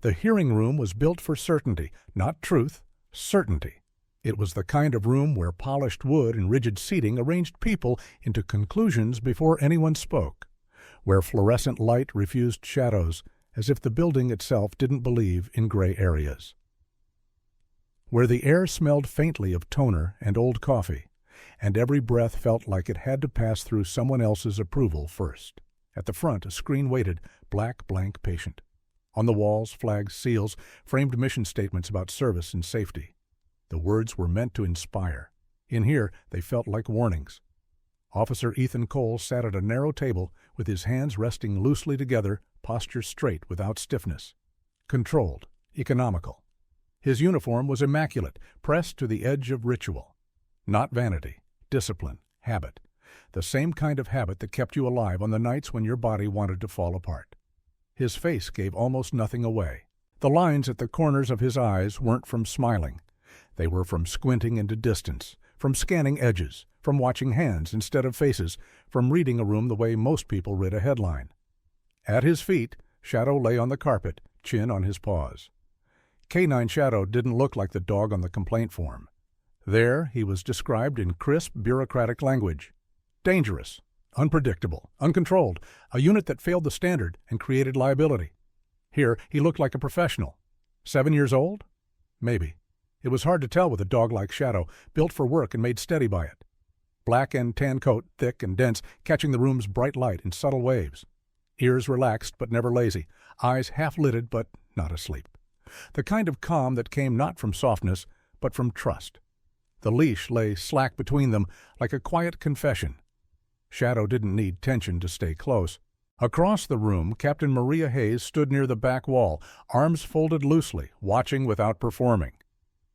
The hearing room was built for certainty, not truth, certainty. It was the kind of room where polished wood and rigid seating arranged people into conclusions before anyone spoke, where fluorescent light refused shadows, as if the building itself didn't believe in gray areas. Where the air smelled faintly of toner and old coffee, and every breath felt like it had to pass through someone else's approval first. At the front, a screen waited, black blank patient. On the walls, flags, seals, framed mission statements about service and safety. The words were meant to inspire. In here, they felt like warnings. Officer Ethan Cole sat at a narrow table with his hands resting loosely together, posture straight without stiffness. Controlled, economical. His uniform was immaculate, pressed to the edge of ritual. Not vanity, discipline, habit. The same kind of habit that kept you alive on the nights when your body wanted to fall apart. His face gave almost nothing away. The lines at the corners of his eyes weren't from smiling. They were from squinting into distance, from scanning edges, from watching hands instead of faces, from reading a room the way most people read a headline. At his feet, Shadow lay on the carpet, chin on his paws. K9 Shadow didn't look like the dog on the complaint form. There, he was described in crisp, bureaucratic language. Dangerous, unpredictable, uncontrolled, a unit that failed the standard and created liability. Here, he looked like a professional. 7 years old? Maybe. It was hard to tell with a dog like Shadow, built for work and made steady by it. Black and tan coat, thick and dense, catching the room's bright light in subtle waves. Ears relaxed but never lazy, eyes half-lidded but not asleep. The kind of calm that came not from softness, but from trust. The leash lay slack between them, like a quiet confession. Shadow didn't need tension to stay close. Across the room, Captain Maria Hayes stood near the back wall, arms folded loosely, watching without performing.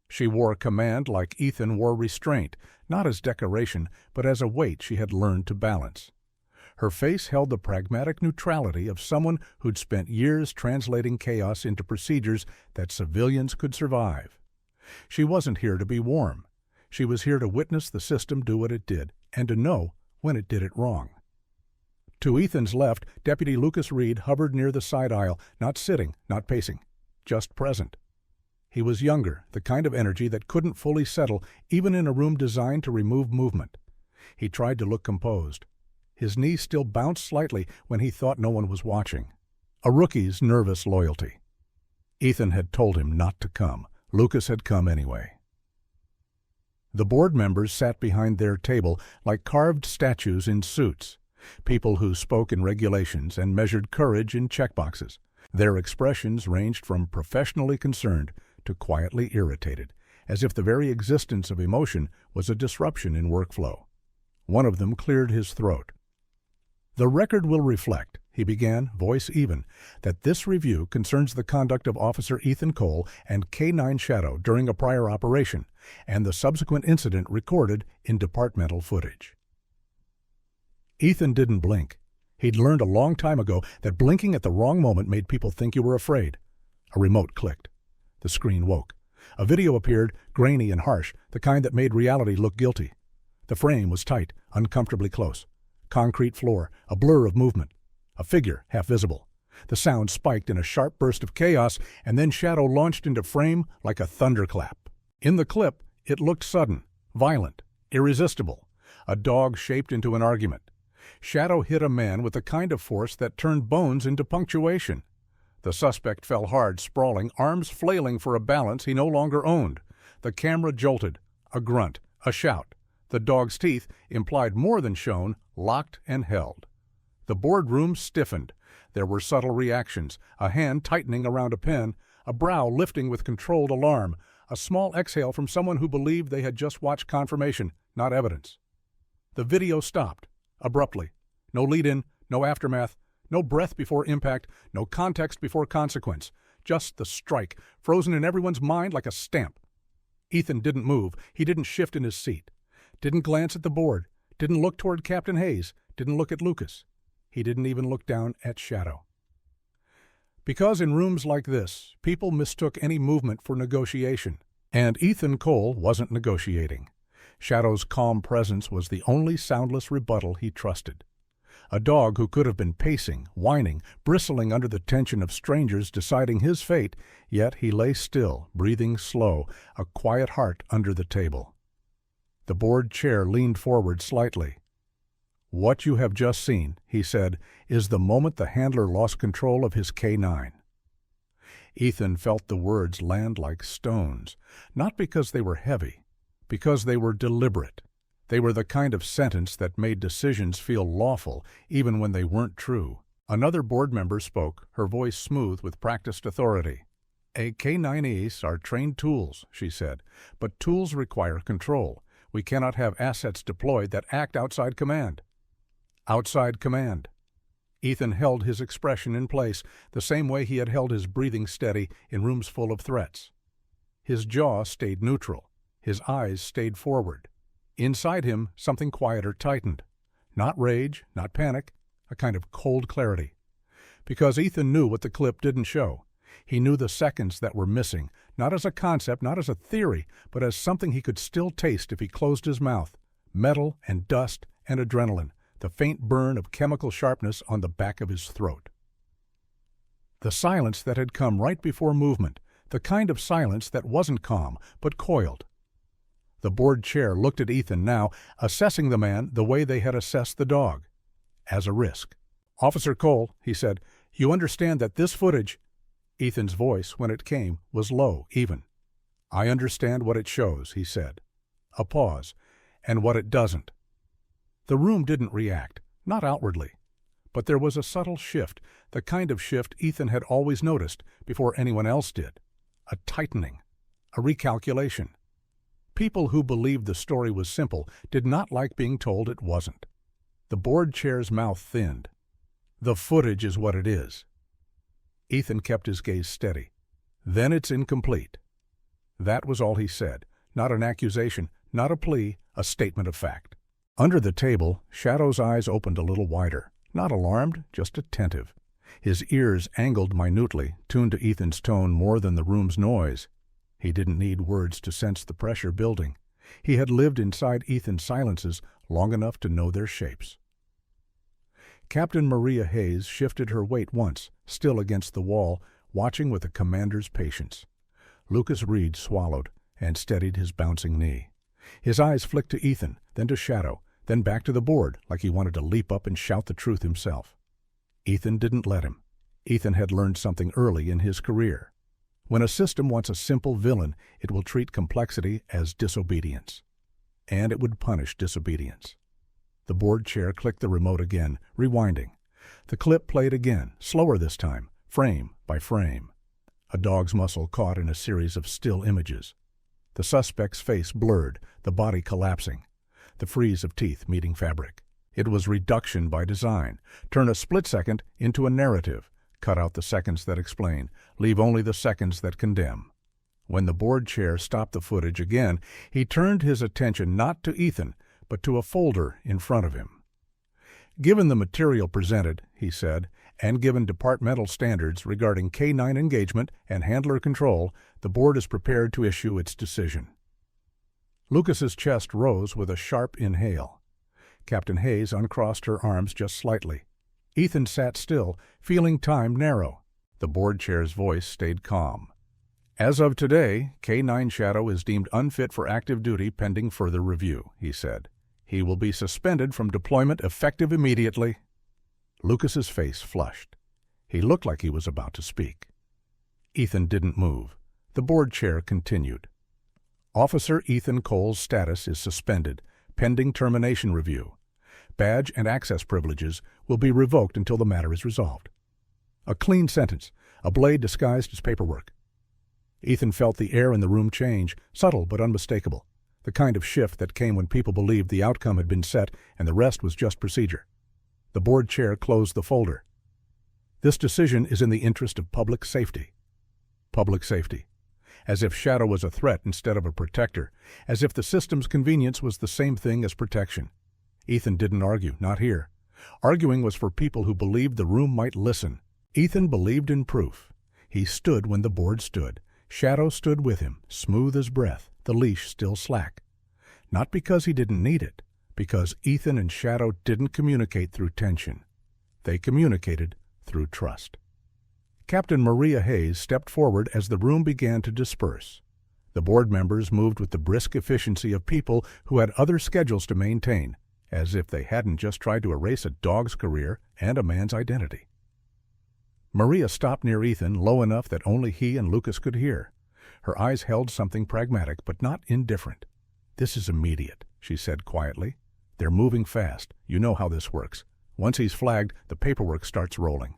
She wore command like Ethan wore restraint, not as decoration, but as a weight she had learned to balance. Her face held the pragmatic neutrality of someone who'd spent years translating chaos into procedures that civilians could survive. She wasn't here to be warm. She was here to witness the system do what it did, and to know when it did it wrong. To Ethan's left, Deputy Lucas Reed hovered near the side aisle, not sitting, not pacing, just present. He was younger, the kind of energy that couldn't fully settle even in a room designed to remove movement. He tried to look composed. His knees still bounced slightly when he thought no one was watching. A rookie's nervous loyalty. Ethan had told him not to come. Lucas had come anyway. The board members sat behind their table like carved statues in suits, people who spoke in regulations and measured courage in checkboxes. Their expressions ranged from professionally concerned to quietly irritated, as if the very existence of emotion was a disruption in workflow. One of them cleared his throat. "The record will reflect," he began, voice even, "that this review concerns the conduct of Officer Ethan Cole and K9 Shadow during a prior operation, and the subsequent incident recorded in departmental footage." Ethan didn't blink. He'd learned a long time ago that blinking at the wrong moment made people think you were afraid. A remote clicked. The screen woke. A video appeared, grainy and harsh, the kind that made reality look guilty. The frame was tight, uncomfortably close. Concrete floor, a blur of movement. A figure, half visible. The sound spiked in a sharp burst of chaos, and then Shadow launched into frame like a thunderclap. In the clip, it looked sudden, violent, irresistible. A dog shaped into an argument. Shadow hit a man with the kind of force that turned bones into punctuation. The suspect fell hard, sprawling, arms flailing for a balance he no longer owned. The camera jolted. A grunt, a shout. The dog's teeth, implied more than shown, locked and held. The boardroom stiffened. There were subtle reactions, a hand tightening around a pen, a brow lifting with controlled alarm, a small exhale from someone who believed they had just watched confirmation, not evidence. The video stopped, abruptly. No lead-in, no aftermath, no breath before impact, no context before consequence. Just the strike, frozen in everyone's mind like a stamp. Ethan didn't move. He didn't shift in his seat. Didn't glance at the board. Didn't look toward Captain Hayes. Didn't look at Lucas. He didn't even look down at Shadow. Because in rooms like this, people mistook any movement for negotiation. And Ethan Cole wasn't negotiating. Shadow's calm presence was the only soundless rebuttal he trusted. A dog who could have been pacing, whining, bristling under the tension of strangers deciding his fate, yet he lay still, breathing slow, a quiet heart under the table. The board chair leaned forward slightly. "What you have just seen," he said, "is the moment the handler lost control of his K9. Ethan felt the words land like stones, not because they were heavy, because they were deliberate. They were the kind of sentence that made decisions feel lawful, even when they weren't true. Another board member spoke, her voice smooth with practiced authority. "A K9Es are trained tools," she said, "but tools require control. We cannot have assets deployed that act outside command." Outside command. Ethan held his expression in place, the same way he had held his breathing steady in rooms full of threats. His jaw stayed neutral. His eyes stayed forward. Inside him, something quieter tightened. Not rage, not panic, a kind of cold clarity. Because Ethan knew what the clip didn't show. He knew the seconds that were missing, not as a concept, not as a theory, but as something he could still taste if he closed his mouth. Metal and dust and adrenaline, the faint burn of chemical sharpness on the back of his throat. The silence that had come right before movement, the kind of silence that wasn't calm, but coiled. The board chair looked at Ethan now, assessing the man the way they had assessed the dog, as a risk. "Officer Cole," he said, "you understand that this footage—" Ethan's voice, when it came, was low, even. "I understand what it shows," he said. A pause. "And what it doesn't." The room didn't react, not outwardly. But there was a subtle shift, the kind of shift Ethan had always noticed before anyone else did. A tightening, a recalculation. People who believed the story was simple did not like being told it wasn't. The board chair's mouth thinned. "The footage is what it is." Ethan kept his gaze steady. "Then it's incomplete." That was all he said, not an accusation, not a plea, a statement of fact. Under the table, Shadow's eyes opened a little wider, not alarmed, just attentive. His ears angled minutely, tuned to Ethan's tone more than the room's noise. He didn't need words to sense the pressure building. He had lived inside Ethan's silences long enough to know their shapes. Captain Maria Hayes shifted her weight once, still against the wall, watching with a commander's patience. Lucas Reed swallowed and steadied his bouncing knee. His eyes flicked to Ethan, then to Shadow, then back to the board like he wanted to leap up and shout the truth himself. Ethan didn't let him. Ethan had learned something early in his career. When a system wants a simple villain, it will treat complexity as disobedience. And it would punish disobedience. The board chair clicked the remote again, rewinding. The clip played again, slower this time, frame by frame. A dog's muscle caught in a series of still images. The suspect's face blurred, the body collapsing. The freeze of teeth meeting fabric. It was reduction by design. Turn a split second into a narrative. Cut out the seconds that explain. Leave only the seconds that condemn. When the board chair stopped the footage again, he turned his attention not to Ethan, but to a folder in front of him. "Given the material presented," he said, "and given departmental standards regarding K9 engagement and handler control, the board is prepared to issue its decision." Lucas's chest rose with a sharp inhale. Captain Hayes uncrossed her arms just slightly. Ethan sat still, feeling time narrow. The board chair's voice stayed calm. "As of today, K9 Shadow is deemed unfit for active duty pending further review," he said. "He will be suspended from deployment effective immediately." Lucas's face flushed. He looked like he was about to speak. Ethan didn't move. The board chair continued. "Officer Ethan Cole's status is suspended, pending termination review. Badge and access privileges will be revoked until the matter is resolved." A clean sentence, a blade disguised as paperwork. Ethan felt the air in the room change, subtle but unmistakable, the kind of shift that came when people believed the outcome had been set and the rest was just procedure. The board chair closed the folder. "This decision is in the interest of public safety." Public safety. As if Shadow was a threat instead of a protector, as if the system's convenience was the same thing as protection. Ethan didn't argue, not here. Arguing was for people who believed the room might listen. Ethan believed in proof. He stood when the board stood. Shadow stood with him, smooth as breath, the leash still slack. Not because he didn't need it, because Ethan and Shadow didn't communicate through tension. They communicated through trust. Captain Maria Hayes stepped forward as the room began to disperse. The board members moved with the brisk efficiency of people who had other schedules to maintain, as if they hadn't just tried to erase a dog's career and a man's identity. Maria stopped near Ethan, low enough that only he and Lucas could hear. Her eyes held something pragmatic, but not indifferent. "This is immediate," she said quietly. "They're moving fast. You know how this works. Once he's flagged, the paperwork starts rolling."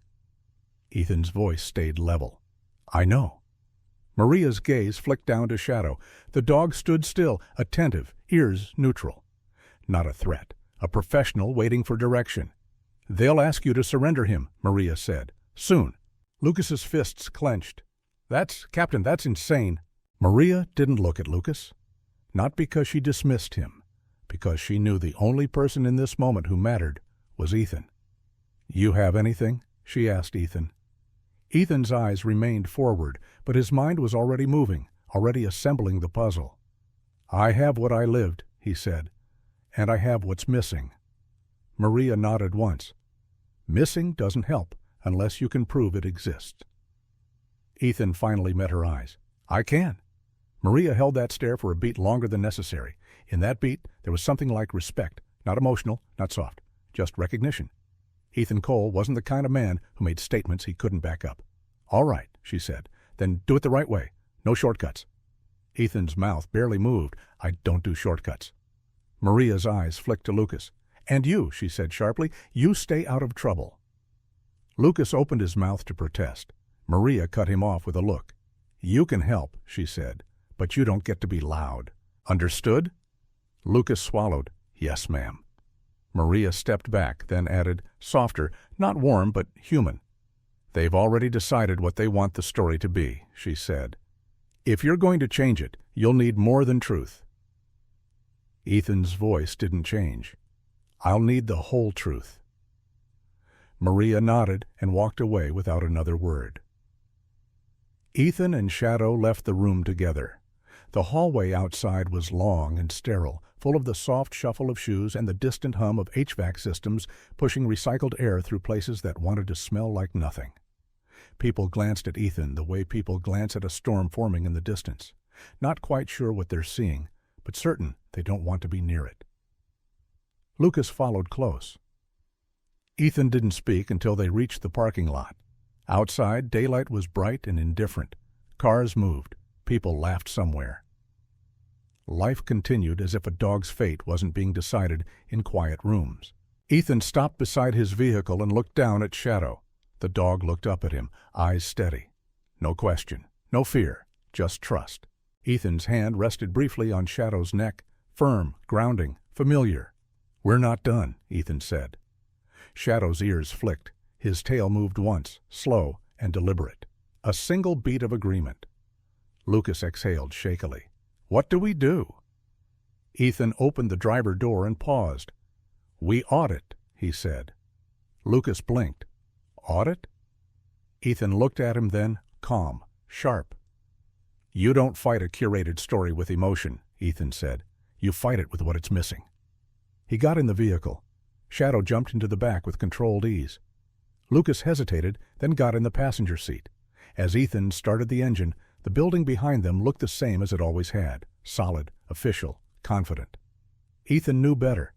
Ethan's voice stayed level. "I know." Maria's gaze flicked down to Shadow. The dog stood still, attentive, ears neutral. Not a threat, a professional waiting for direction. "They'll ask you to surrender him," Maria said. "Soon." Lucas's fists clenched. Captain, that's insane." Maria didn't look at Lucas. Not because she dismissed him, because she knew the only person in this moment who mattered was Ethan. "You have anything?" she asked Ethan. Ethan's eyes remained forward, but his mind was already moving, already assembling the puzzle. "I have what I lived," he said, "and I have what's missing." Maria nodded once. "Missing doesn't help unless you can prove it exists." Ethan finally met her eyes. "I can." Maria held that stare for a beat longer than necessary. In that beat, there was something like respect, not emotional, not soft, just recognition. Ethan Cole wasn't the kind of man who made statements he couldn't back up. "All right," she said. "Then do it the right way. No shortcuts." Ethan's mouth barely moved. "I don't do shortcuts." Maria's eyes flicked to Lucas. "And you," she said sharply, "you stay out of trouble." Lucas opened his mouth to protest. Maria cut him off with a look. "You can help," she said, "but you don't get to be loud. Understood?" Lucas swallowed. "Yes, ma'am." Maria stepped back, then added, softer, not warm, but human. "They've already decided what they want the story to be," she said. "If you're going to change it, you'll need more than truth." Ethan's voice didn't change. "I'll need the whole truth." Maria nodded and walked away without another word. Ethan and Shadow left the room together. The hallway outside was long and sterile, full of the soft shuffle of shoes and the distant hum of HVAC systems pushing recycled air through places that wanted to smell like nothing. People glanced at Ethan the way people glance at a storm forming in the distance, not quite sure what they're seeing, but certain they don't want to be near it. Lucas followed close. Ethan didn't speak until they reached the parking lot. Outside, daylight was bright and indifferent. Cars moved. People laughed somewhere. Life continued as if a dog's fate wasn't being decided in quiet rooms. Ethan stopped beside his vehicle and looked down at Shadow. The dog looked up at him, eyes steady. No question, no fear, just trust. Ethan's hand rested briefly on Shadow's neck, firm, grounding, familiar. "We're not done," Ethan said. Shadow's ears flicked. His tail moved once, slow and deliberate. A single beat of agreement. Lucas exhaled shakily. "What do we do?" Ethan opened the driver door and paused. "We audit," he said. Lucas blinked. "Audit?" Ethan looked at him then, calm, sharp. "You don't fight a curated story with emotion," Ethan said. "You fight it with what it's missing." He got in the vehicle. Shadow jumped into the back with controlled ease. Lucas hesitated, then got in the passenger seat. As Ethan started the engine, the building behind them looked the same as it always had, solid, official, confident. Ethan knew better.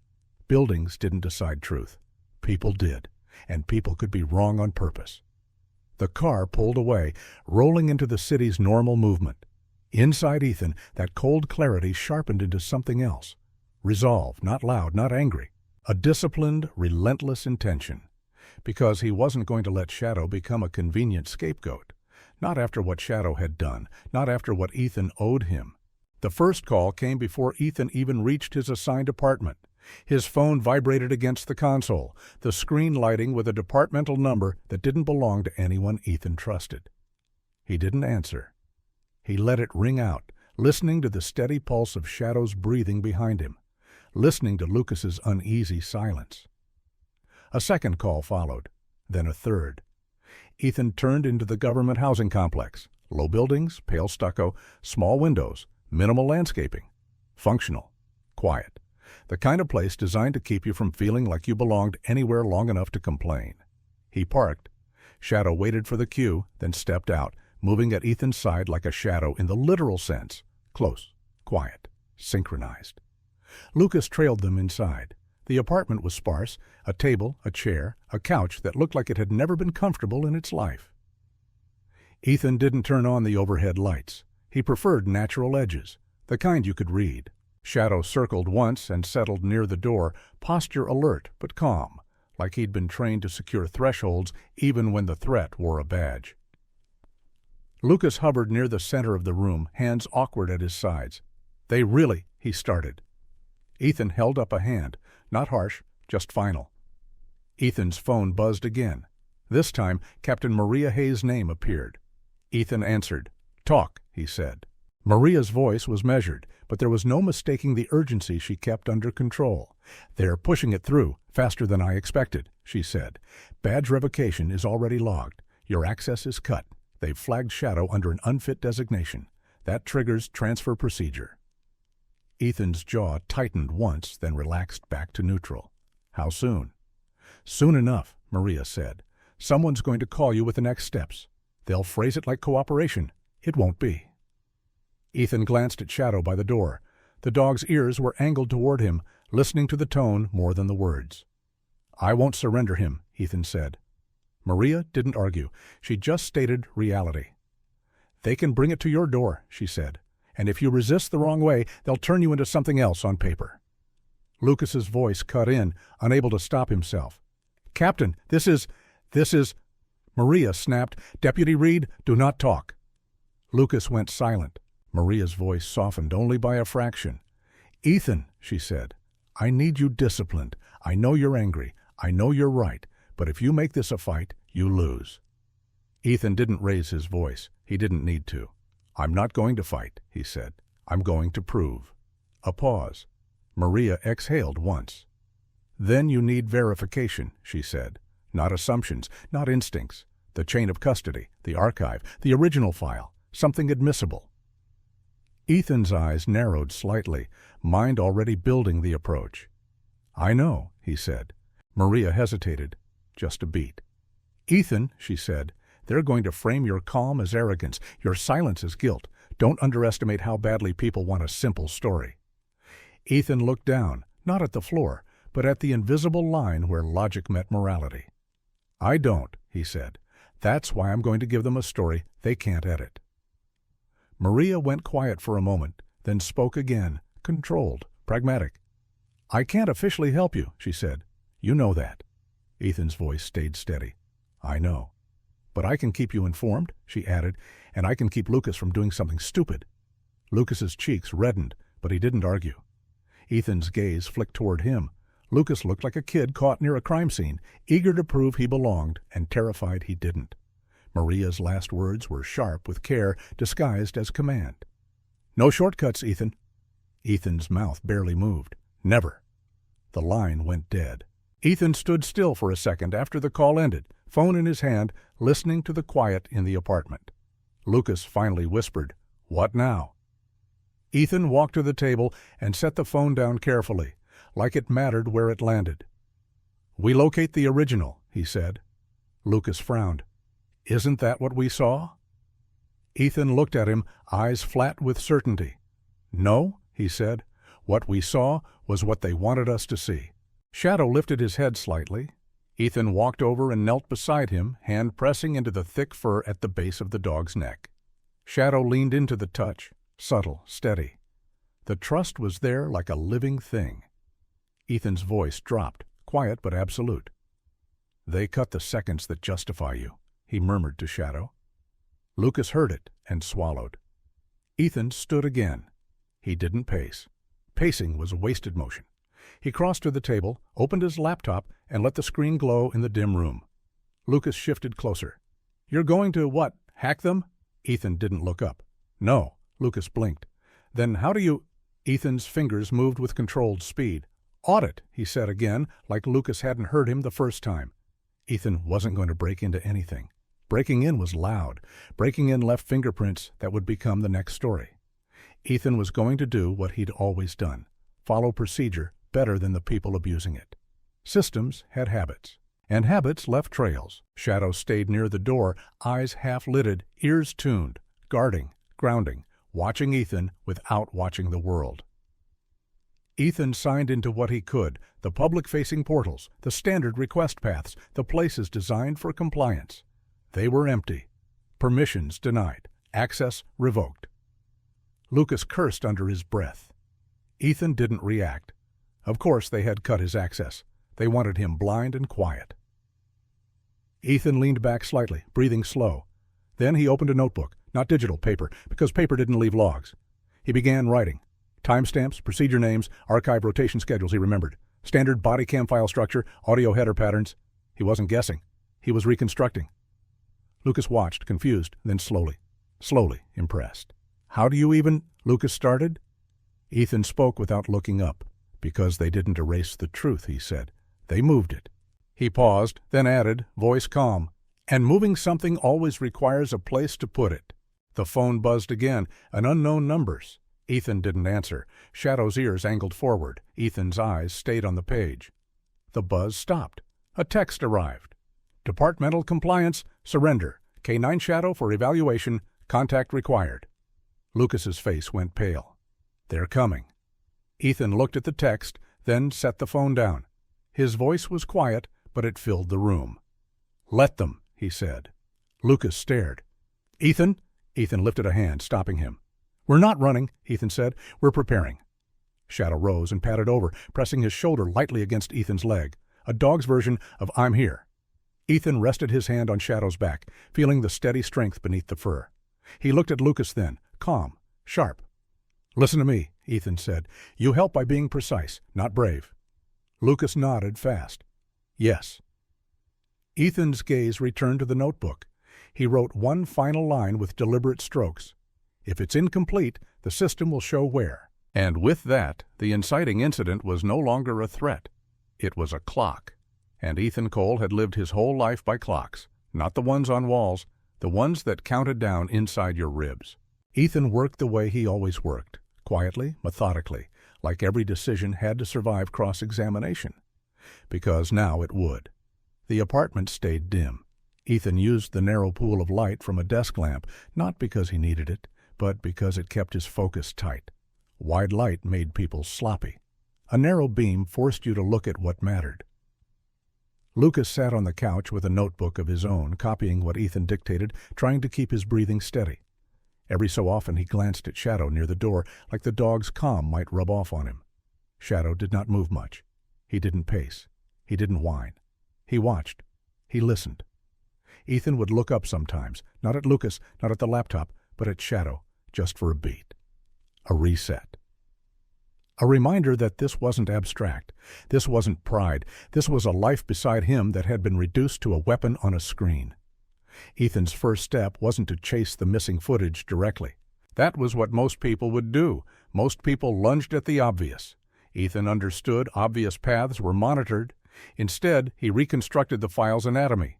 Buildings didn't decide truth. People did, and people could be wrong on purpose. The car pulled away, rolling into the city's normal movement. Inside Ethan, that cold clarity sharpened into something else. Resolve, not loud, not angry. A disciplined, relentless intention. Because he wasn't going to let Shadow become a convenient scapegoat. Not after what Shadow had done, not after what Ethan owed him. The first call came before Ethan even reached his assigned apartment. His phone vibrated against the console, the screen lighting with a departmental number that didn't belong to anyone Ethan trusted. He didn't answer. He let it ring out, listening to the steady pulse of Shadow's breathing behind him, listening to Lucas's uneasy silence. A second call followed, then a third. Ethan turned into the government housing complex. Low buildings, pale stucco, small windows, minimal landscaping. Functional. Quiet. The kind of place designed to keep you from feeling like you belonged anywhere long enough to complain. He parked. Shadow waited for the cue, then stepped out, moving at Ethan's side like a shadow in the literal sense. Close, quiet, synchronized. Lucas trailed them inside. The apartment was sparse, a table, a chair, a couch that looked like it had never been comfortable in its life. Ethan didn't turn on the overhead lights. He preferred natural edges, the kind you could read. Shadow circled once and settled near the door, posture alert but calm, like he'd been trained to secure thresholds even when the threat wore a badge. Lucas hovered near the center of the room, hands awkward at his sides. "They really," he started. Ethan held up a hand, not harsh, just final. Ethan's phone buzzed again. This time, Captain Maria Hayes' name appeared. Ethan answered. "Talk," he said. Maria's voice was measured, but there was no mistaking the urgency she kept under control. "They're pushing it through, faster than I expected," she said. "Badge revocation is already logged. Your access is cut. They've flagged Shadow under an unfit designation. That triggers transfer procedure." Ethan's jaw tightened once, then relaxed back to neutral. "How soon?" "Soon enough," Maria said. "Someone's going to call you with the next steps. They'll phrase it like cooperation. It won't be." Ethan glanced at Shadow by the door. The dog's ears were angled toward him, listening to the tone more than the words. "I won't surrender him," Ethan said. Maria didn't argue. She just stated reality. "They can bring it to your door," she said. "And if you resist the wrong way, they'll turn you into something else on paper." Lucas's voice cut in, unable to stop himself. "Captain, this is... Maria snapped, "Deputy Reed, do not talk." Lucas went silent. Maria's voice softened only by a fraction. "Ethan," she said, "I need you disciplined. I know you're angry. I know you're right. But if you make this a fight, you lose." Ethan didn't raise his voice. He didn't need to. "I'm not going to fight," he said. "I'm going to prove." A pause. Maria exhaled once. "Then you need verification," she said. "Not assumptions, not instincts. The chain of custody, the archive, the original file, something admissible." Ethan's eyes narrowed slightly, mind already building the approach. "I know," he said. Maria hesitated. Just a beat. "Ethan," she said, "they're going to frame your calm as arrogance, your silence as guilt. Don't underestimate how badly people want a simple story." Ethan looked down, not at the floor, but at the invisible line where logic met morality. "I don't," he said. "That's why I'm going to give them a story they can't edit." Maria went quiet for a moment, then spoke again, controlled, pragmatic. "I can't officially help you," she said. "You know that." Ethan's voice stayed steady. "I know. But I can keep you informed," she added, "and I can keep Lucas from doing something stupid." Lucas's cheeks reddened, but he didn't argue. Ethan's gaze flicked toward him. Lucas looked like a kid caught near a crime scene, eager to prove he belonged and terrified he didn't. Maria's last words were sharp with care, disguised as command. "No shortcuts, Ethan." Ethan's mouth barely moved. "Never." The line went dead. Ethan stood still for a second after the call ended, phone in his hand, listening to the quiet in the apartment. Lucas finally whispered, "What now?" Ethan walked to the table and set the phone down carefully, like it mattered where it landed. "We locate the original," he said. Lucas frowned. "Isn't that what we saw?" Ethan looked at him, eyes flat with certainty. "No," he said. "What we saw was what they wanted us to see." Shadow lifted his head slightly. Ethan walked over and knelt beside him, hand pressing into the thick fur at the base of the dog's neck. Shadow leaned into the touch, subtle, steady. The trust was there like a living thing. Ethan's voice dropped, quiet but absolute. "They cut the seconds that justify you," he murmured to Shadow. Lucas heard it and swallowed. Ethan stood again. He didn't pace. Pacing was a wasted motion. He crossed to the table, opened his laptop, and let the screen glow in the dim room. Lucas shifted closer. "You're going to, what, hack them?" Ethan didn't look up. "No." Lucas blinked. "Then how do you—" Ethan's fingers moved with controlled speed. "Audit," he said again, like Lucas hadn't heard him the first time. Ethan wasn't going to break into anything. Breaking in was loud. Breaking in left fingerprints that would become the next story. Ethan was going to do what he'd always done. Follow procedure, better than the people abusing it. Systems had habits, and habits left trails. Shadow stayed near the door, eyes half-lidded, ears tuned, guarding, grounding, watching Ethan without watching the world. Ethan signed into what he could, the public-facing portals, the standard request paths, the places designed for compliance. They were empty. Permissions denied. Access revoked. Lucas cursed under his breath. Ethan didn't react. Of course they had cut his access. They wanted him blind and quiet. Ethan leaned back slightly, breathing slow. Then he opened a notebook, not digital, paper, because paper didn't leave logs. He began writing. Timestamps, procedure names, archive rotation schedules he remembered. Standard body cam file structure, audio header patterns. He wasn't guessing. He was reconstructing. Lucas watched, confused, then slowly, impressed. "How do you even—" Lucas started. Ethan spoke without looking up. "Because they didn't erase the truth," he said. "They moved it." He paused, then added, voice calm, "And moving something always requires a place to put it." The phone buzzed again, an unknown numbers. Ethan didn't answer. Shadow's ears angled forward. Ethan's eyes stayed on the page. The buzz stopped. A text arrived. "Departmental compliance, surrender. K9 Shadow for evaluation, contact required." Lucas's face went pale. "They're coming." Ethan looked at the text, then set the phone down. His voice was quiet, but it filled the room. "Let them," he said. Lucas stared. "Ethan?" Ethan lifted a hand, stopping him. "We're not running," Ethan said. "We're preparing." Shadow rose and patted over, pressing his shoulder lightly against Ethan's leg, a dog's version of "I'm here." Ethan rested his hand on Shadow's back, feeling the steady strength beneath the fur. He looked at Lucas then, calm, sharp. "Listen to me," Ethan said. "You help by being precise, not brave." Lucas nodded fast. "Yes." Ethan's gaze returned to the notebook. He wrote one final line with deliberate strokes. "If it's incomplete, the system will show where." And with that, the inciting incident was no longer a threat. It was a clock. And Ethan Cole had lived his whole life by clocks, not the ones on walls, the ones that counted down inside your ribs. Ethan worked the way he always worked, quietly, methodically, like every decision had to survive cross-examination. Because now it would. The apartment stayed dim. Ethan used the narrow pool of light from a desk lamp, not because he needed it, but because it kept his focus tight. Wide light made people sloppy. A narrow beam forced you to look at what mattered. Lucas sat on the couch with a notebook of his own, copying what Ethan dictated, trying to keep his breathing steady. Every so often he glanced at Shadow near the door, like the dog's calm might rub off on him. Shadow did not move much. He didn't pace. He didn't whine. He watched. He listened. Ethan would look up sometimes, not at Lucas, not at the laptop, but at Shadow, just for a beat. A reset. A reminder that this wasn't abstract. This wasn't pride. This was a life beside him that had been reduced to a weapon on a screen. Ethan's first step wasn't to chase the missing footage directly. That was what most people would do. Most people lunged at the obvious. Ethan understood obvious paths were monitored. Instead, he reconstructed the file's anatomy.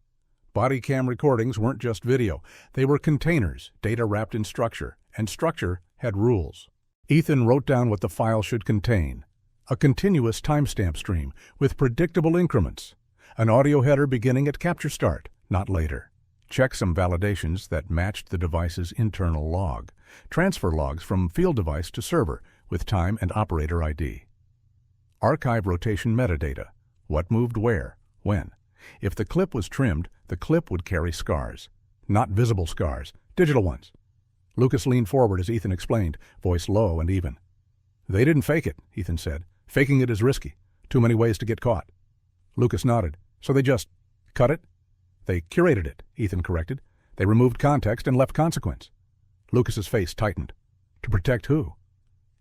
Body cam recordings weren't just video. They were containers, data wrapped in structure, and structure had rules. Ethan wrote down what the file should contain. A continuous timestamp stream with predictable increments. An audio header beginning at capture start, not later. Checksum validations that matched the device's internal log. Transfer logs from field device to server with time and operator ID. Archive rotation metadata. What moved where, when. If the clip was trimmed, the clip would carry scars. Not visible scars, digital ones. Lucas leaned forward as Ethan explained, voice low and even. "They didn't fake it," Ethan said. "Faking it is risky. Too many ways to get caught." Lucas nodded. "So they just cut it?" "They curated it," Ethan corrected. "They removed context and left consequence." Lucas's face tightened. "To protect who?"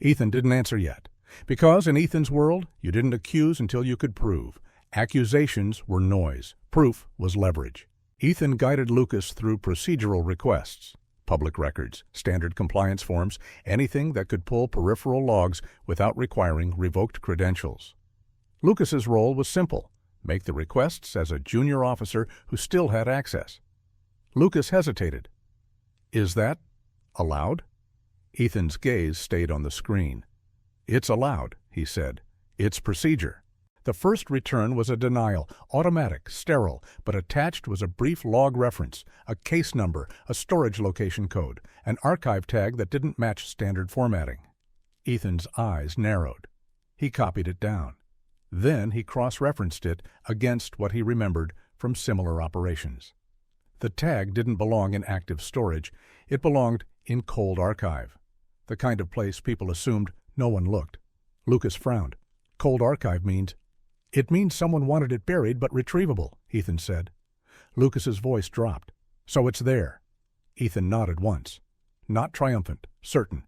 Ethan didn't answer yet. Because in Ethan's world, you didn't accuse until you could prove. Accusations were noise. Proof was leverage. Ethan guided Lucas through procedural requests. Public records, standard compliance forms, anything that could pull peripheral logs without requiring revoked credentials. Lucas's role was simple. Make the requests as a junior officer who still had access. Lucas hesitated. "Is that allowed?" Ethan's gaze stayed on the screen. "It's allowed," he said. Its procedure. The first return was a denial, automatic, sterile, but attached was a brief log reference, a case number, a storage location code, an archive tag that didn't match standard formatting. Ethan's eyes narrowed. He copied it down. Then he cross-referenced it against what he remembered from similar operations. The tag didn't belong in active storage. It belonged in cold archive, the kind of place people assumed no one looked. Lucas frowned. Cold archive means... It means someone wanted it buried but retrievable, Ethan said. Lucas's voice dropped. So it's there. Ethan nodded once. Not triumphant, certain.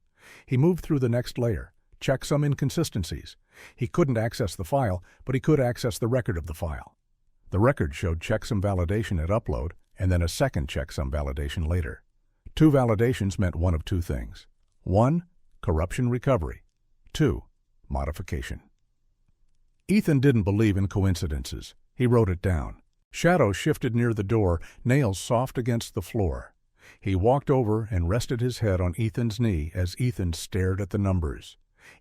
He moved through the next layer, checked some inconsistencies. He couldn't access the file, but he could access the record of the file. The record showed checksum validation at upload, and then a second checksum validation later. 2 validations meant one of 2 things. 1, corruption recovery. 2, modification. Ethan didn't believe in coincidences. He wrote it down. Shadow shifted near the door, nails soft against the floor. He walked over and rested his head on Ethan's knee as Ethan stared at the numbers.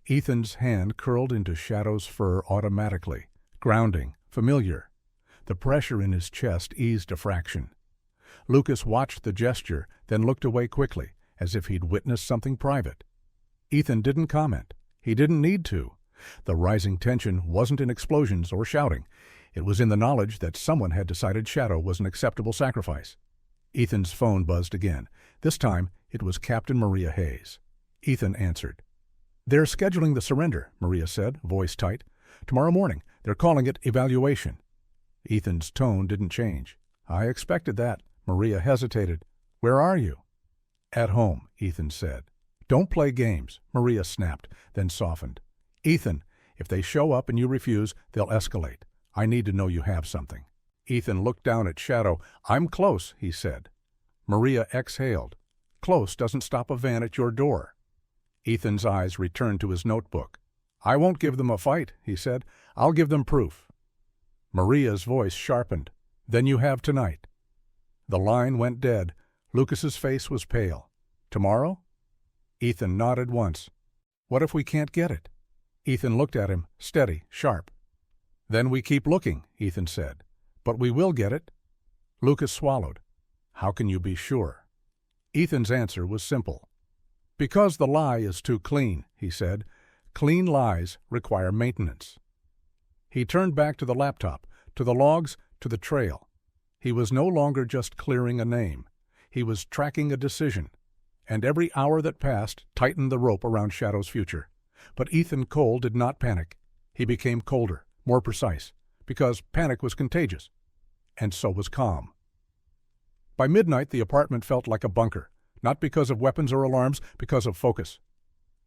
Ethan's hand curled into Shadow's fur automatically, grounding, familiar. The pressure in his chest eased a fraction. Lucas watched the gesture, then looked away quickly, as if he'd witnessed something private. Ethan didn't comment. He didn't need to. The rising tension wasn't in explosions or shouting. It was in the knowledge that someone had decided Shadow was an acceptable sacrifice. Ethan's phone buzzed again. This time, it was Captain Maria Hayes. Ethan answered. "They're scheduling the surrender," Maria said, voice tight. "Tomorrow morning. They're calling it evaluation." Ethan's tone didn't change. "I expected that." Maria hesitated. "Where are you?" "At home," Ethan said. "Don't play games," Maria snapped, then softened. "Ethan, if they show up and you refuse, they'll escalate. I need to know you have something." Ethan looked down at Shadow. "I'm close," he said. Maria exhaled. "Close doesn't stop a van at your door." Ethan's eyes returned to his notebook. "I won't give them a fight," he said. "I'll give them proof." Maria's voice sharpened. "Then you have tonight." The line went dead. Lucas's face was pale. "Tomorrow?" Ethan nodded once. "What if we can't get it?" Ethan looked at him, steady, sharp. "Then we keep looking," Ethan said. "But we will get it." Lucas swallowed. "How can you be sure?" Ethan's answer was simple. "Because the lie is too clean," he said. "Clean lies require maintenance." He turned back to the laptop, to the logs, to the trail. He was no longer just clearing a name. He was tracking a decision. And every hour that passed tightened the rope around Shadow's future. But Ethan Cole did not panic. He became colder, more precise, because panic was contagious. And so was calm. By midnight, the apartment felt like a bunker, not because of weapons or alarms, because of focus.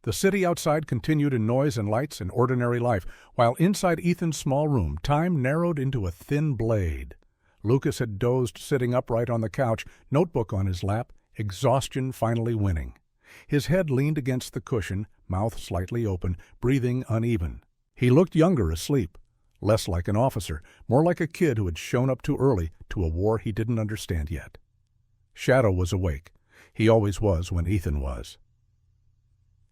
The city outside continued in noise and lights and ordinary life, while inside Ethan's small room, time narrowed into a thin blade. Lucas had dozed sitting upright on the couch, notebook on his lap, exhaustion finally winning. His head leaned against the cushion, mouth slightly open, breathing uneven. He looked younger asleep, less like an officer, more like a kid who had shown up too early to a war he didn't understand yet. Shadow was awake. He always was when Ethan was.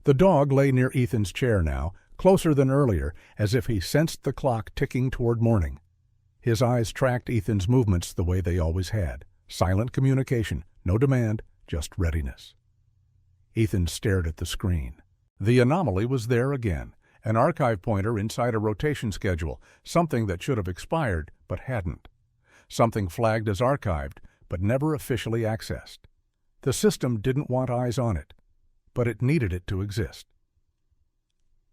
The dog lay near Ethan's chair now, closer than earlier, as if he sensed the clock ticking toward morning. His eyes tracked Ethan's movements the way they always had. Silent communication, no demand, just readiness. Ethan stared at the screen. The anomaly was there again, an archive pointer inside a rotation schedule, something that should have expired but hadn't. Something flagged as archived, but never officially accessed. The system didn't want eyes on it, but it needed it to exist.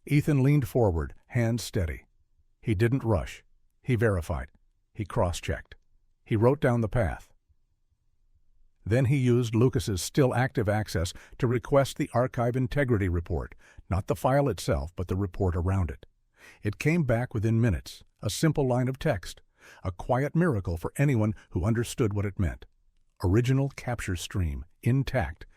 Ethan leaned forward, hands steady. He didn't rush. He verified. He cross-checked. He wrote down the path. Then he used Lucas's still active access to request the archive integrity report, not the file itself, but the report around it. It came back within minutes, a simple line of text, a quiet miracle for anyone who understood what it meant. Original capture stream, intact,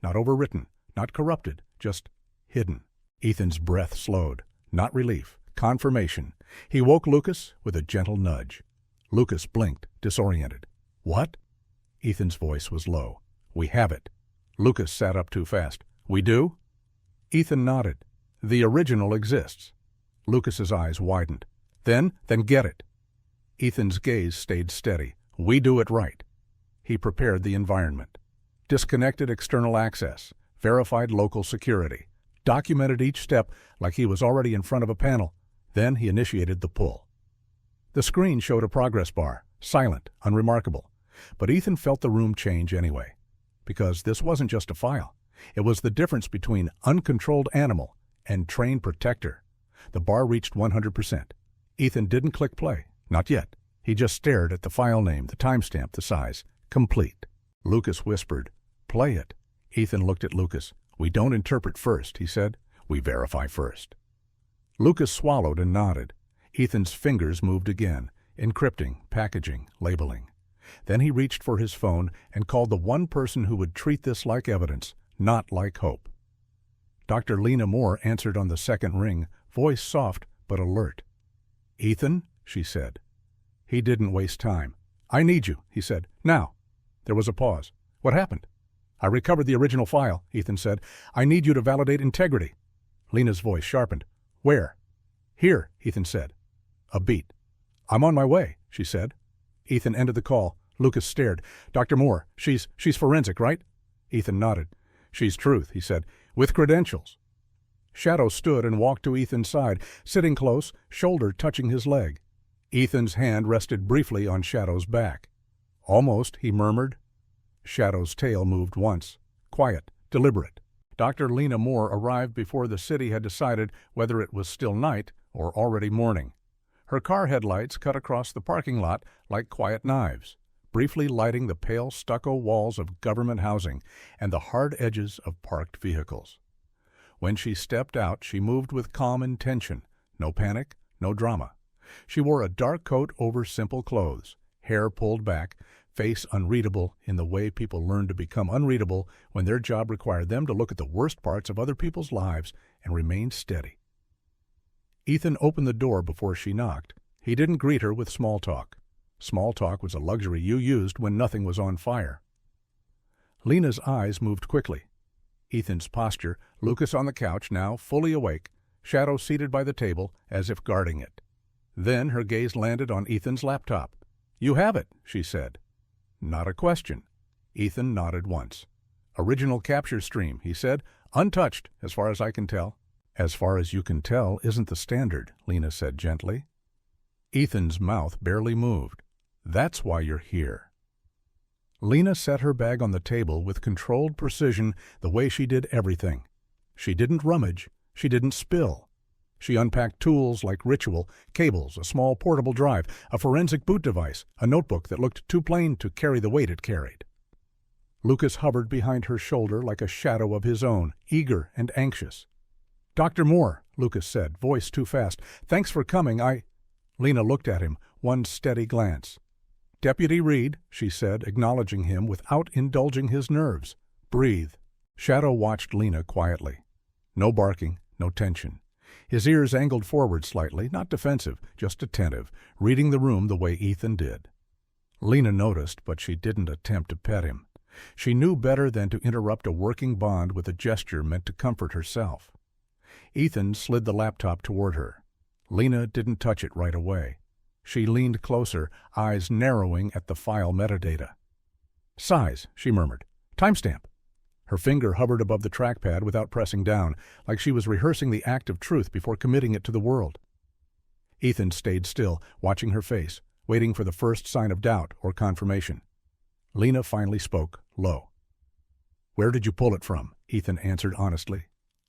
not overwritten, not corrupted, just hidden. Ethan's breath slowed. Not relief, confirmation. He woke Lucas with a gentle nudge. Lucas blinked, disoriented. "What?" Ethan's voice was low. "We have it." Lucas sat up too fast. "We do?" Ethan nodded. "The original exists." Lucas's eyes widened. Then get it. Ethan's gaze stayed steady. We do it right. He prepared the environment. Disconnected external access. Verified local security. Documented each step like he was already in front of a panel. Then he initiated the pull. The screen showed a progress bar. Silent, unremarkable. But Ethan felt the room change anyway. Because this wasn't just a file. It was the difference between uncontrolled animal and trained protector. The bar reached 100%. Ethan didn't click play. Not yet. He just stared at the file name, the timestamp, the size. Complete. Lucas whispered, "Play it." Ethan looked at Lucas. "We don't interpret first," he said. "We verify first." Lucas swallowed and nodded. Ethan's fingers moved again, encrypting, packaging, labeling. Then he reached for his phone and called the one person who would treat this like evidence, not like hope. Dr. Lena Moore answered on the second ring, voice soft but alert. "Ethan?" she said. He didn't waste time. "I need you," he said. "Now." There was a pause. "What happened?" "I recovered the original file," Ethan said. "I need you to validate integrity." Lena's voice sharpened. "Where?" "Here," Ethan said. A beat. "I'm on my way," she said. Ethan ended the call. Lucas stared. "Dr. Moore, she's forensic, right?" Ethan nodded. "She's truth," he said, "with credentials." Shadow stood and walked to Ethan's side, sitting close, shoulder touching his leg. Ethan's hand rested briefly on Shadow's back. "Almost," he murmured. Shadow's tail moved once. Quiet, deliberate. Dr. Lena Moore arrived before the city had decided whether it was still night or already morning. Her car headlights cut across the parking lot like quiet knives, briefly lighting the pale stucco walls of government housing and the hard edges of parked vehicles. When she stepped out, she moved with calm intention. No panic, no drama. She wore a dark coat over simple clothes, hair pulled back, face unreadable in the way people learn to become unreadable when their job required them to look at the worst parts of other people's lives and remain steady. Ethan opened the door before she knocked. He didn't greet her with small talk. Small talk was a luxury you used when nothing was on fire. Lena's eyes moved quickly. Ethan's posture, Lucas on the couch, now fully awake, Shadow seated by the table as if guarding it. Then her gaze landed on Ethan's laptop. "You have it," she said. Not a question. Ethan nodded once. "Original capture stream," he said. "Untouched, as far as I can tell." "As far as you can tell isn't the standard," Lena said gently. Ethan's mouth barely moved. "That's why you're here." Lena set her bag on the table with controlled precision, the way she did everything. She didn't rummage. She didn't spill. She unpacked tools like ritual, cables, a small portable drive, a forensic boot device, a notebook that looked too plain to carry the weight it carried. Lucas hovered behind her shoulder like a shadow of his own, eager and anxious. "Dr. Moore," Lucas said, voice too fast. "Thanks for coming. Lena looked at him, one steady glance. "Deputy Reed," she said, acknowledging him without indulging his nerves. "Breathe." Shadow watched Lena quietly. No barking, no tension. His ears angled forward slightly, not defensive, just attentive, reading the room the way Ethan did. Lena noticed, but she didn't attempt to pet him. She knew better than to interrupt a working bond with a gesture meant to comfort herself. Ethan slid the laptop toward her. Lena didn't touch it right away. She leaned closer, eyes narrowing at the file metadata. "Size," she murmured. "Timestamp." Her finger hovered above the trackpad without pressing down, like she was rehearsing the act of truth before committing it to the world. Ethan stayed still, watching her face, waiting for the first sign of doubt or confirmation. Lena finally spoke, low. "Where did you pull it from?" Ethan answered honestly.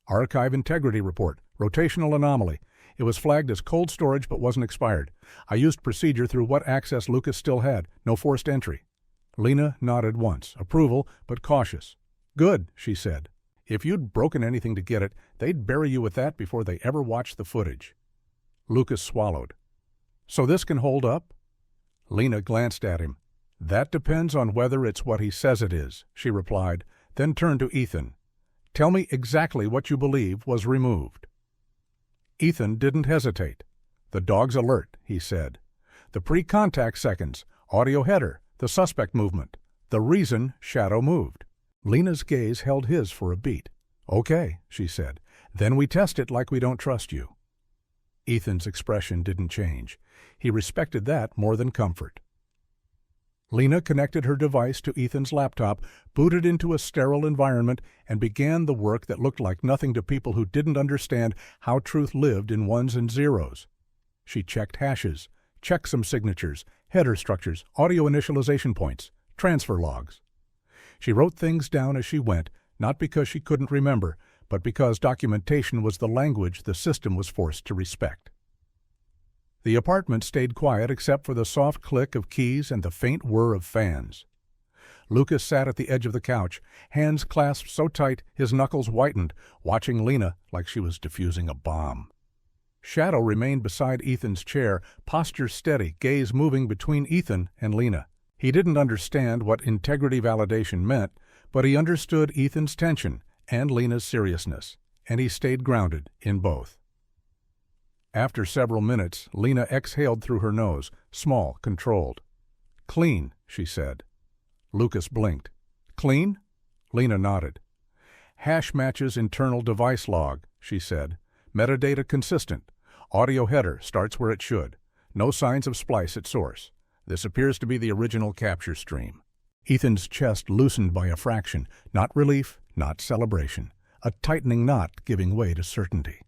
"Archive integrity report, rotational anomaly. It was flagged as cold storage but wasn't expired. I used procedure through what access Lucas still had, no forced entry." Lena nodded once, approval but cautious. "Good," she said. "If you'd broken anything to get it, they'd bury you with that before they ever watched the footage." Lucas swallowed. "So this can hold up?" Lena glanced at him. "That depends on whether it's what he says it is," she replied, then turned to Ethan. "Tell me exactly what you believe was removed." Ethan didn't hesitate. "The dog's alert," he said. "The pre-contact seconds, audio header, the suspect movement, the reason Shadow moved." Lena's gaze held his for a beat. "Okay," she said. "Then we test it like we don't trust you." Ethan's expression didn't change. He respected that more than comfort. Lena connected her device to Ethan's laptop, booted into a sterile environment, and began the work that looked like nothing to people who didn't understand how truth lived in ones and zeros. She checked hashes, checksum signatures, header structures, audio initialization points, transfer logs. She wrote things down as she went, not because she couldn't remember, but because documentation was the language the system was forced to respect. The apartment stayed quiet except for the soft click of keys and the faint whir of fans. Lucas sat at the edge of the couch, hands clasped so tight his knuckles whitened, watching Lena like she was defusing a bomb. Shadow remained beside Ethan's chair, posture steady, gaze moving between Ethan and Lena. He didn't understand what integrity validation meant, but he understood Ethan's tension and Lena's seriousness, and he stayed grounded in both. After several minutes, Lena exhaled through her nose, small, controlled. "Clean," she said. Lucas blinked. "Clean?" Lena nodded. "Hash matches internal device log," she said. "Metadata consistent. Audio header starts where it should. No signs of splice at source. This appears to be the original capture stream." Ethan's chest loosened by a fraction, not relief, not celebration, a tightening knot giving way to certainty.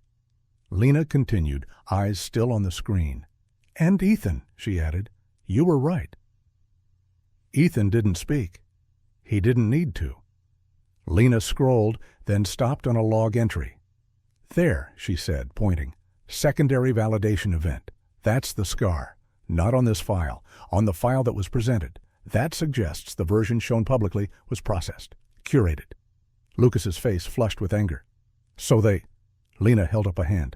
Lena continued, eyes still on the screen. "And Ethan," she added, "you were right." Ethan didn't speak. He didn't need to. Lena scrolled, then stopped on a log entry. "There," she said, pointing. "Secondary validation event. That's the scar. Not on this file, on the file that was presented. That suggests the version shown publicly was processed, curated." Lucas's face flushed with anger. "So they—" Lena held up a hand.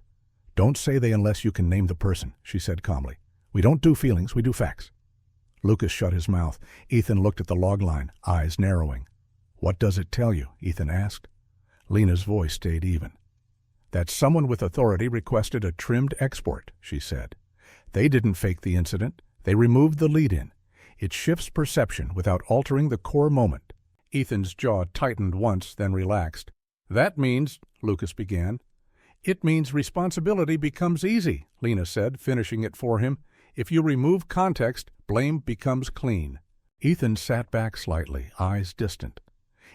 "Don't say they unless you can name the person," she said calmly. "We don't do feelings, we do facts." Lucas shut his mouth. Ethan looked at the log line, eyes narrowing. "What does it tell you?" Ethan asked. Lena's voice stayed even. "That someone with authority requested a trimmed export," she said. "They didn't fake the incident. They removed the lead-in. It shifts perception without altering the core moment." Ethan's jaw tightened once, then relaxed. "That means," Lucas began. "It means responsibility becomes easy," Lena said, finishing it for him. "If you remove context, blame becomes clean." Ethan sat back slightly, eyes distant.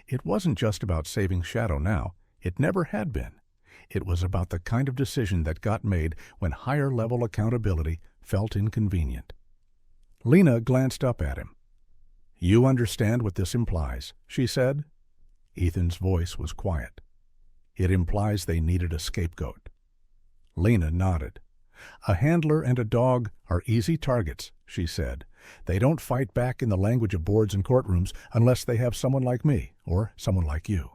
It wasn't just about saving Shadow now. It never had been. It was about the kind of decision that got made when higher-level accountability felt inconvenient. Lena glanced up at him. "You understand what this implies," she said. Ethan's voice was quiet. "It implies they needed a scapegoat." Lena nodded. "A handler and a dog are easy targets," she said. "They don't fight back in the language of boards and courtrooms unless they have someone like me or someone like you."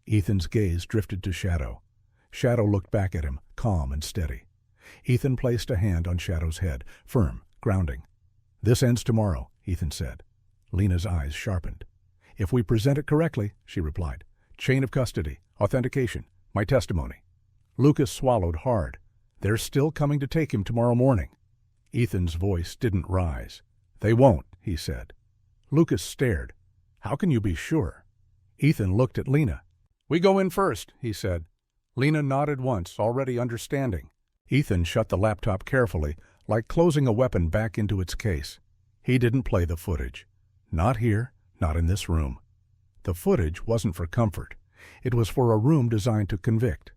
Ethan's gaze drifted to Shadow. Shadow looked back at him, calm and steady. Ethan placed a hand on Shadow's head, firm, grounding. "This ends tomorrow," Ethan said. Lena's eyes sharpened. "If we present it correctly," she replied. "Chain of custody, authentication, my testimony." Lucas swallowed hard. "They're still coming to take him tomorrow morning." Ethan's voice didn't rise. "They won't," he said. Lucas stared. "How can you be sure?" Ethan looked at Lena. "We go in first," he said. Lena nodded once, already understanding. Ethan shut the laptop carefully, like closing a weapon back into its case. He didn't play the footage. Not here, not in this room. The footage wasn't for comfort. It was for a room designed to convict.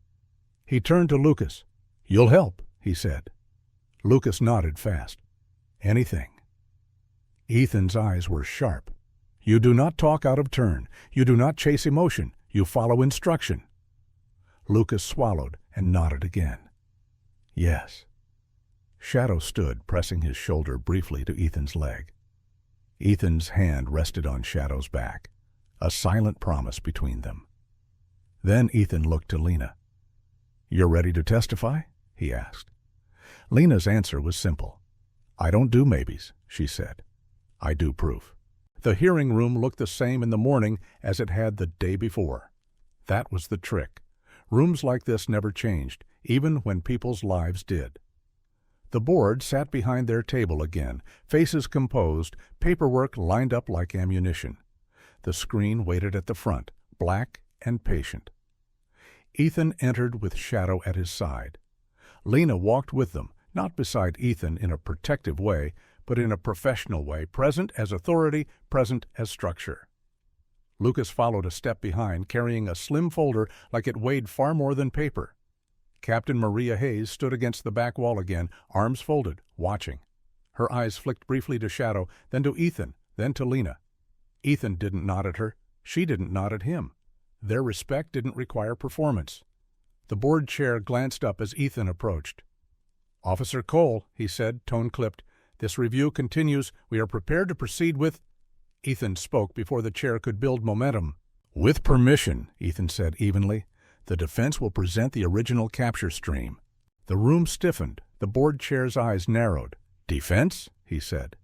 He turned to Lucas. "You'll help," he said. Lucas nodded fast. "Anything." Ethan's eyes were sharp. "You do not talk out of turn. You do not chase emotion. You follow instruction." Lucas swallowed and nodded again. "Yes." Shadow stood, pressing his shoulder briefly to Ethan's leg. Ethan's hand rested on Shadow's back, a silent promise between them. Then Ethan looked to Lena. "You're ready to testify?" he asked. Lena's answer was simple. "I don't do maybes," she said. "I do proof." The hearing room looked the same in the morning as it had the day before. That was the trick. Rooms like this never changed, even when people's lives did. The board sat behind their table again, faces composed, paperwork lined up like ammunition. The screen waited at the front, black and patient. Ethan entered with Shadow at his side. Lena walked with them, not beside Ethan in a protective way, but in a professional way, present as authority, present as structure. Lucas followed a step behind, carrying a slim folder like it weighed far more than paper. Captain Maria Hayes stood against the back wall again, arms folded, watching. Her eyes flicked briefly to Shadow, then to Ethan, then to Lena. Ethan didn't nod at her. She didn't nod at him. Their respect didn't require performance. The board chair glanced up as Ethan approached. "Officer Cole," he said, tone clipped, "this review continues. We are prepared to proceed with—" Ethan spoke before the chair could build momentum. "With permission," Ethan said evenly, "the defense will present the original capture stream." The room stiffened. The board chair's eyes narrowed. "Defense?" he said.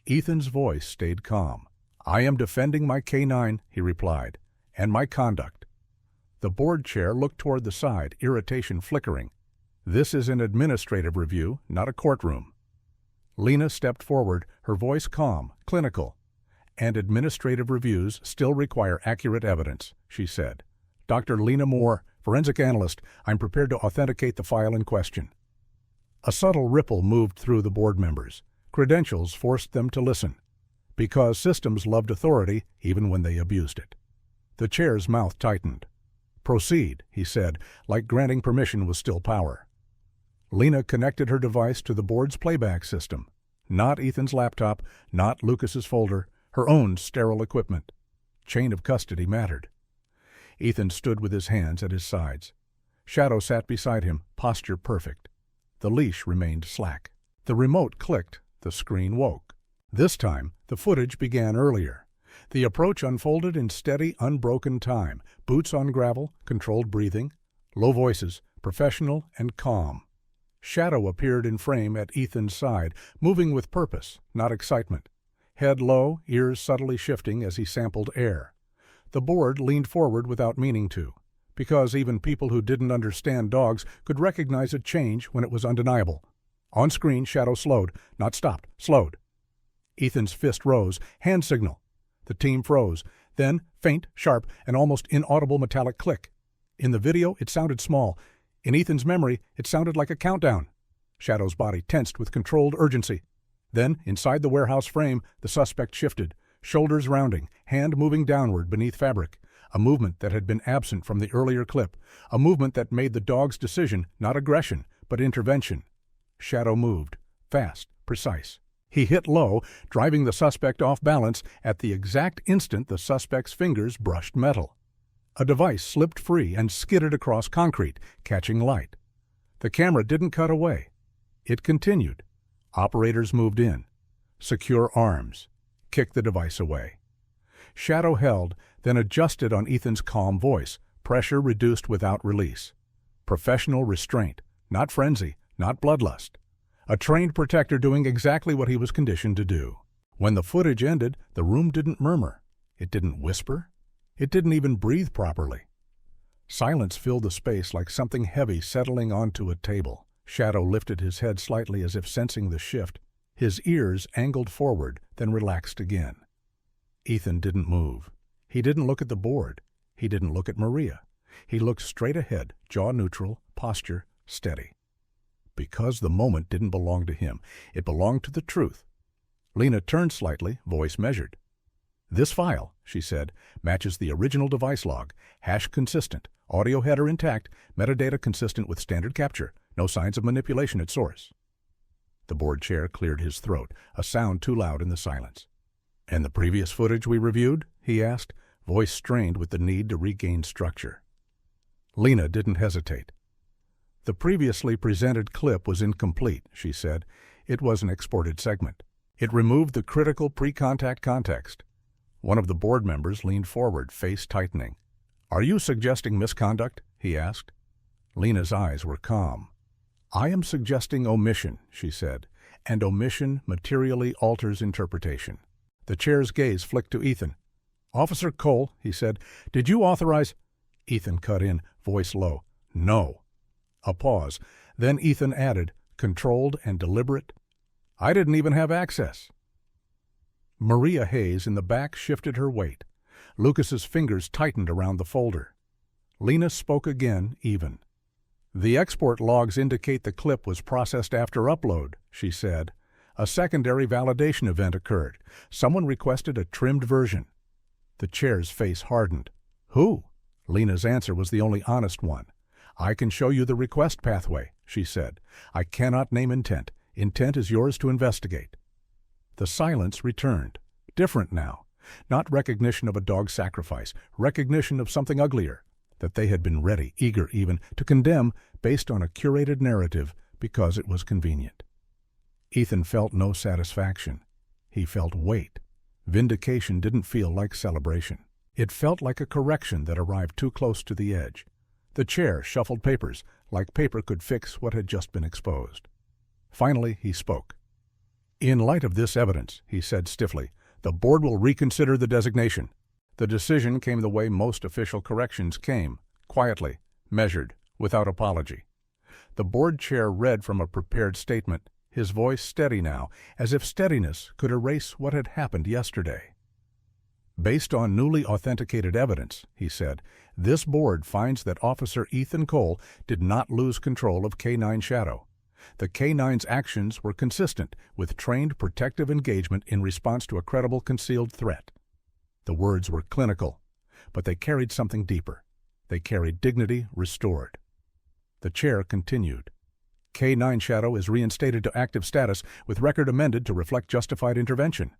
Ethan's voice stayed calm. "I am defending my K-9, he replied, "and my conduct." The board chair looked toward the side, irritation flickering. "This is an administrative review, not a courtroom." Lena stepped forward, her voice calm, clinical. "And administrative reviews still require accurate evidence," she said. "Dr. Lena Moore, forensic analyst, I'm prepared to authenticate the file in question." A subtle ripple moved through the board members. Credentials forced them to listen. Because systems loved authority, even when they abused it. The chair's mouth tightened. "Proceed," he said, like granting permission was still power. Lena connected her device to the board's playback system. Not Ethan's laptop, not Lucas's folder, her own sterile equipment. Chain of custody mattered. Ethan stood with his hands at his sides. Shadow sat beside him, posture perfect. The leash remained slack. The remote clicked. The screen woke. This time, the footage began earlier. The approach unfolded in steady, unbroken time. Boots on gravel, controlled breathing, low voices, professional and calm. Shadow appeared in frame at Ethan's side, moving with purpose, not excitement. Head low, ears subtly shifting as he sampled air. The board leaned forward without meaning to, because even people who didn't understand dogs could recognize a change when it was undeniable. On screen, Shadow slowed, not stopped, slowed. Ethan's fist rose, hand signal. The team froze. Then, faint, sharp, and almost inaudible metallic click. In the video, it sounded small. In Ethan's memory, it sounded like a countdown. Shadow's body tensed with controlled urgency. Then, inside the warehouse frame, the suspect shifted, shoulders rounding, hand moving downward beneath fabric. A movement that had been absent from the earlier clip. A movement that made the dog's decision not aggression, but intervention. Shadow moved, fast, precise. He hit low, driving the suspect off balance at the exact instant the suspect's fingers brushed metal. A device slipped free and skidded across concrete, catching light. The camera didn't cut away. It continued. Operators moved in. Secure arms. Kick the device away. Shadow held, then adjusted on Ethan's calm voice, pressure reduced without release. Professional restraint, not frenzy, not bloodlust. A trained protector doing exactly what he was conditioned to do. When the footage ended, the room didn't murmur. It didn't whisper. It didn't even breathe properly. Silence filled the space like something heavy settling onto a table. Shadow lifted his head slightly as if sensing the shift. His ears angled forward, then relaxed again. Ethan didn't move. He didn't look at the board. He didn't look at Maria. He looked straight ahead, jaw neutral, posture steady. Because the moment didn't belong to him. It belonged to the truth. Lena turned slightly, voice measured. "This file," she said, "matches the original device log. Hash consistent. Audio header intact. Metadata consistent with standard capture. No signs of manipulation at source." The board chair cleared his throat, a sound too loud in the silence. "And the previous footage we reviewed?" he asked, voice strained with the need to regain structure. Lena didn't hesitate. "The previously presented clip was incomplete," she said. "It was an exported segment. It removed the critical pre-contact context." One of the board members leaned forward, face tightening. "Are you suggesting misconduct?" he asked. Lena's eyes were calm. "I am suggesting omission," she said, "and omission materially alters interpretation." The chair's gaze flicked to Ethan. "Officer Cole," he said, "did you authorize—" Ethan cut in, voice low. "No." A pause. Then Ethan added, controlled and deliberate, "I didn't even have access." Maria Hayes in the back shifted her weight. Lucas's fingers tightened around the folder. Lena spoke again, even. "The export logs indicate the clip was processed after upload," she said. "A secondary validation event occurred. Someone requested a trimmed version." The chair's face hardened. "Who?" Lena's answer was the only honest one. "I can show you the request pathway," she said. "I cannot name intent. Intent is yours to investigate." The silence returned. Different now. Not recognition of a dog sacrifice, recognition of something uglier, that they had been ready, eager even, to condemn based on a curated narrative because it was convenient. Ethan felt no satisfaction. He felt weight. Vindication didn't feel like celebration. It felt like a correction that arrived too close to the edge. The chair shuffled papers, like paper could fix what had just been exposed. Finally, he spoke. "In light of this evidence," he said stiffly, "the board will reconsider the designation." The decision came the way most official corrections came, quietly, measured, without apology. The board chair read from a prepared statement, his voice steady now, as if steadiness could erase what had happened yesterday. "Based on newly authenticated evidence," he said, "this board finds that Officer Ethan Cole did not lose control of K-9 Shadow. The K-9's actions were consistent with trained protective engagement in response to a credible concealed threat." The words were clinical, but they carried something deeper. They carried dignity restored. The chair continued. "K-9 Shadow is reinstated to active status with record amended to reflect justified intervention."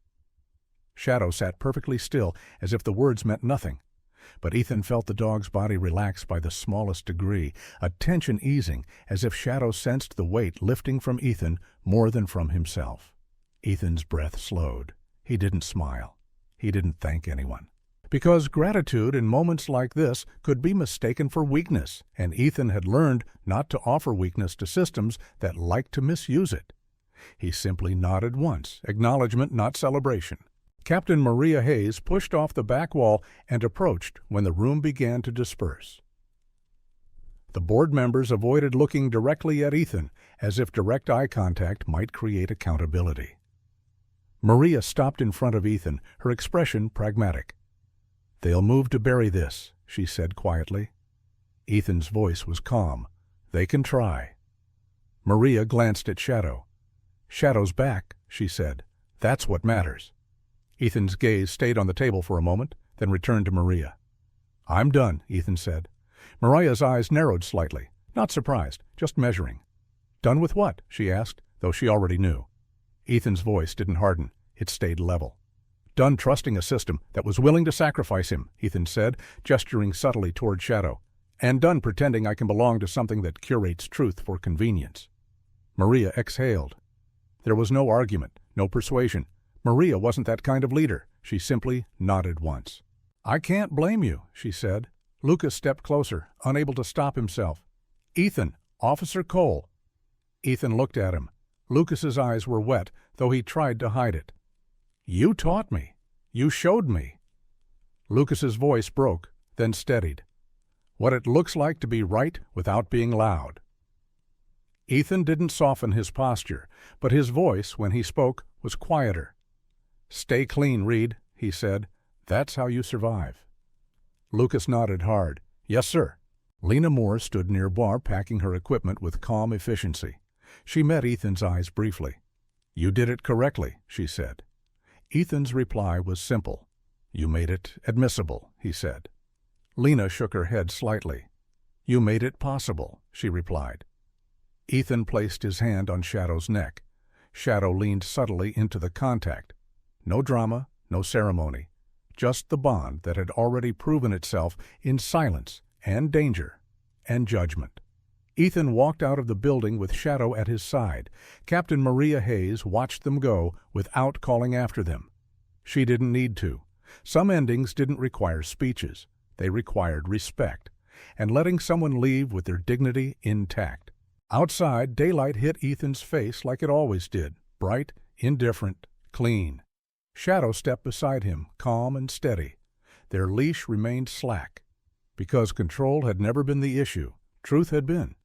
Shadow sat perfectly still, as if the words meant nothing. But Ethan felt the dog's body relax by the smallest degree, a tension easing, as if Shadow sensed the weight lifting from Ethan more than from himself. Ethan's breath slowed. He didn't smile. He didn't thank anyone. Because gratitude in moments like this could be mistaken for weakness, and Ethan had learned not to offer weakness to systems that liked to misuse it. He simply nodded once, acknowledgement, not celebration. Captain Maria Hayes pushed off the back wall and approached when the room began to disperse. The board members avoided looking directly at Ethan, as if direct eye contact might create accountability. Maria stopped in front of Ethan, her expression pragmatic. "They'll move to bury this," she said quietly. Ethan's voice was calm. "They can try." Maria glanced at Shadow. "Shadow's back," she said. "That's what matters." Ethan's gaze stayed on the table for a moment, then returned to Maria. "I'm done," Ethan said. Maria's eyes narrowed slightly, not surprised, just measuring. "Done with what?" she asked, though she already knew. Ethan's voice didn't harden. It stayed level. "Done trusting a system that was willing to sacrifice him," Ethan said, gesturing subtly toward Shadow. "And done pretending I can belong to something that curates truth for convenience." Maria exhaled. There was no argument, no persuasion. Maria wasn't that kind of leader. She simply nodded once. "I can't blame you," she said. Lucas stepped closer, unable to stop himself. "Ethan, Officer Cole." Ethan looked at him. Lucas's eyes were wet, though he tried to hide it. "You taught me. You showed me." Lucas's voice broke, then steadied. "What it looks like to be right without being loud." Ethan didn't soften his posture, but his voice, when he spoke, was quieter. "Stay clean, Reed," he said. "That's how you survive." Lucas nodded hard. "Yes, sir." Lena Moore stood nearby, packing her equipment with calm efficiency. She met Ethan's eyes briefly. "You did it correctly," she said. Ethan's reply was simple. "You made it admissible," he said. Lena shook her head slightly. "You made it possible," she replied. Ethan placed his hand on Shadow's neck. Shadow leaned subtly into the contact. No drama, no ceremony. Just the bond that had already proven itself in silence and danger and judgment. Ethan walked out of the building with Shadow at his side. Captain Maria Hayes watched them go without calling after them. She didn't need to. Some endings didn't require speeches. They required respect, and letting someone leave with their dignity intact. Outside, daylight hit Ethan's face like it always did, bright, indifferent, clean. Shadow stepped beside him, calm and steady. Their leash remained slack. Because control had never been the issue, truth had been.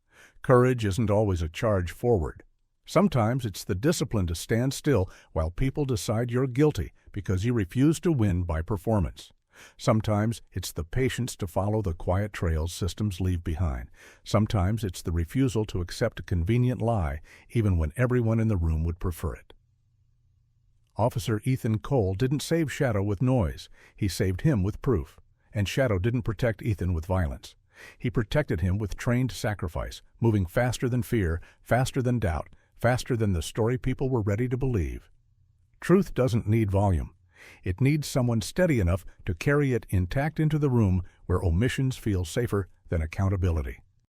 Courage isn't always a charge forward. Sometimes it's the discipline to stand still while people decide you're guilty because you refuse to win by performance. Sometimes it's the patience to follow the quiet trails systems leave behind. Sometimes it's the refusal to accept a convenient lie, even when everyone in the room would prefer it. Officer Ethan Cole didn't save Shadow with noise. He saved him with proof. And Shadow didn't protect Ethan with violence. He protected him with trained sacrifice, moving faster than fear, faster than doubt, faster than the story people were ready to believe. Truth doesn't need volume. It needs someone steady enough to carry it intact into the room where omissions feel safer than accountability.